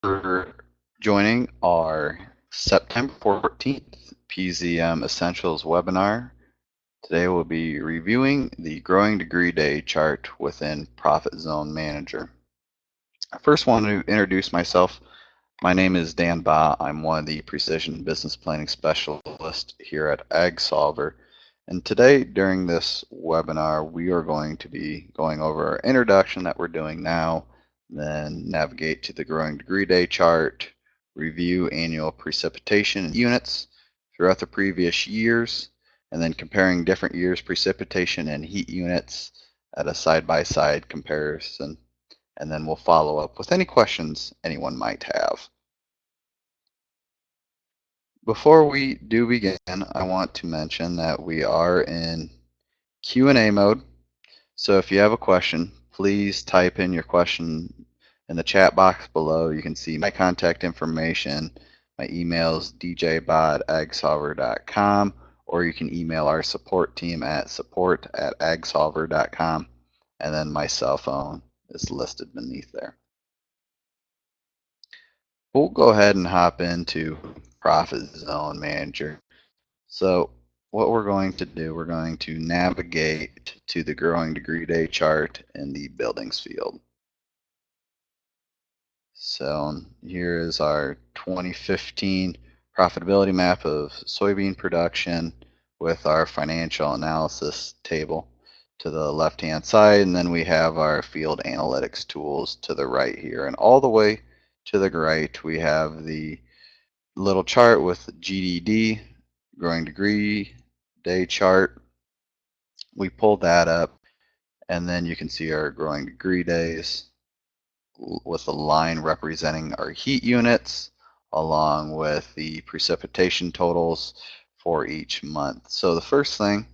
for joining our September 14th PZM Essentials webinar. Today we'll be reviewing the Growing Degree Day chart within Profit Zone Manager. I first want to introduce myself. My name is Dan Bahe. I'm one of the Precision Business Planning Specialists here at AgSolver. And today, during this webinar, we are going to be going over our introduction that we're doing now, then navigate to the Growing Degree Day chart, review annual precipitation units throughout the previous years, and then comparing different years' precipitation and heat units at a side-by-side comparison. And then we'll follow up with any questions anyone might have. Before we do begin, I want to mention that we are in Q&A mode. So if you have a question, please type in your question in the chat box below. You can see my contact information. My email is djbot@agsolver.com, or you can email our support team at support@agsolver.com, and then my cell phone is listed beneath there. We'll go ahead and hop into Profit Zone Manager. So what we're going to do, we're going to navigate to the Growing Degree Day chart in the Buildings field. So here is our 2015 profitability map of soybean production with our financial analysis table to the left-hand side, and then we have our field analytics tools to the right here, and all the way to the right we have the little chart with GDD, Growing Degree Day chart. We pull that up, and then you can see our growing degree days with a line representing our heat units along with the precipitation totals for each month. So the first thing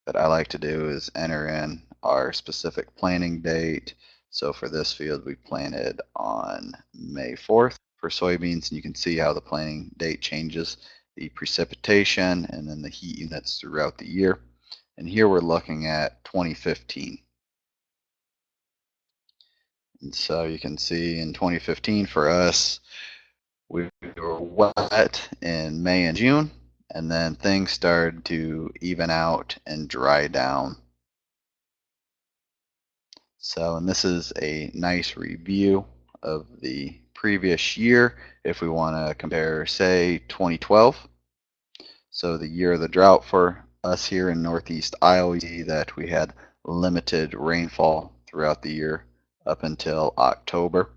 that I like to do is enter in our specific planting date. So for this field, we planted on May 4th for soybeans, and you can see how the planting date changes the precipitation and then the heat units throughout the year. And here we're looking at 2015. And so you can see in 2015 for us, we were wet in May and June, and then things started to even out and dry down. So, and this is a nice review of the previous year if we want to compare, say, 2012. So the year of the drought for us here in Northeast Iowa, we see that we had limited rainfall throughout the year up until October,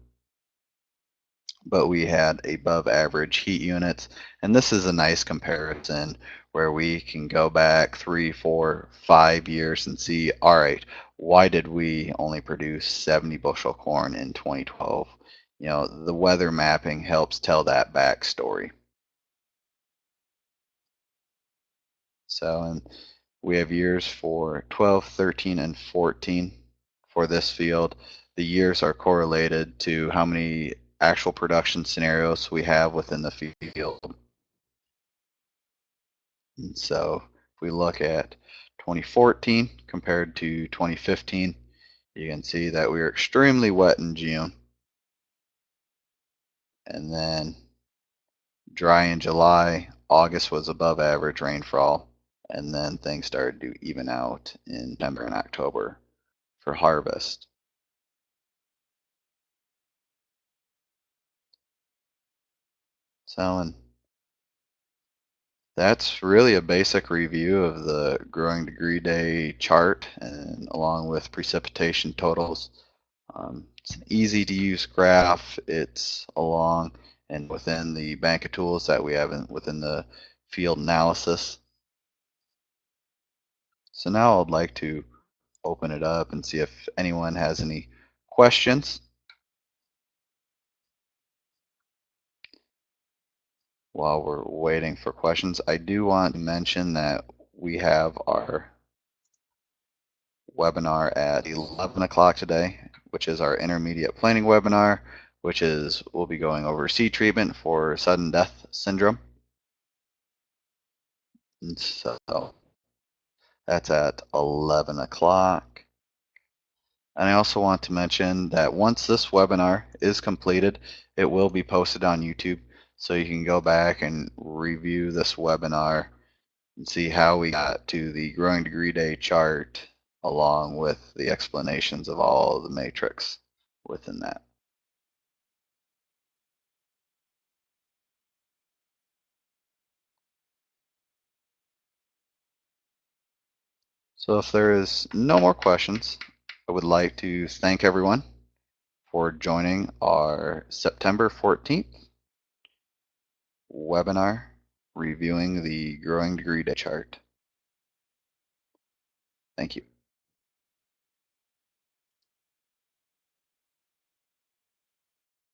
but we had above average heat units. And this is a nice comparison where we can go back 3, 4, 5 years and see, all right, why did we only produce 70 bushel corn in 2012? You know, the weather mapping helps tell that backstory. So, and we have years for 12, 13, and 14 for this field. The years are correlated to how many actual production scenarios we have within the field. And so if we look at 2014 compared to 2015, you can see that we were extremely wet in June, and then dry in July. August was above average rainfall, and then things started to even out in September and October for harvest. So, and that's really a basic review of the Growing Degree Day chart, and along with precipitation totals. It's an easy to use graph. It's along and within the bank of tools that we have within the field analysis. So now I'd like to open it up and see if anyone has any questions. While we're waiting for questions, I do want to mention that we have our webinar at 11 o'clock today, which is our intermediate planning webinar, which is we'll be going over seed treatment for sudden death syndrome. And so that's at 11 o'clock. And I also want to mention that once this webinar is completed, it will be posted on YouTube. So you can go back and review this webinar and see how we got to the growing degree day chart along with the explanations of all of the matrix within that. So if there is no more questions, I would like to thank everyone for joining our September 14th webinar reviewing the growing degree day chart. Thank you.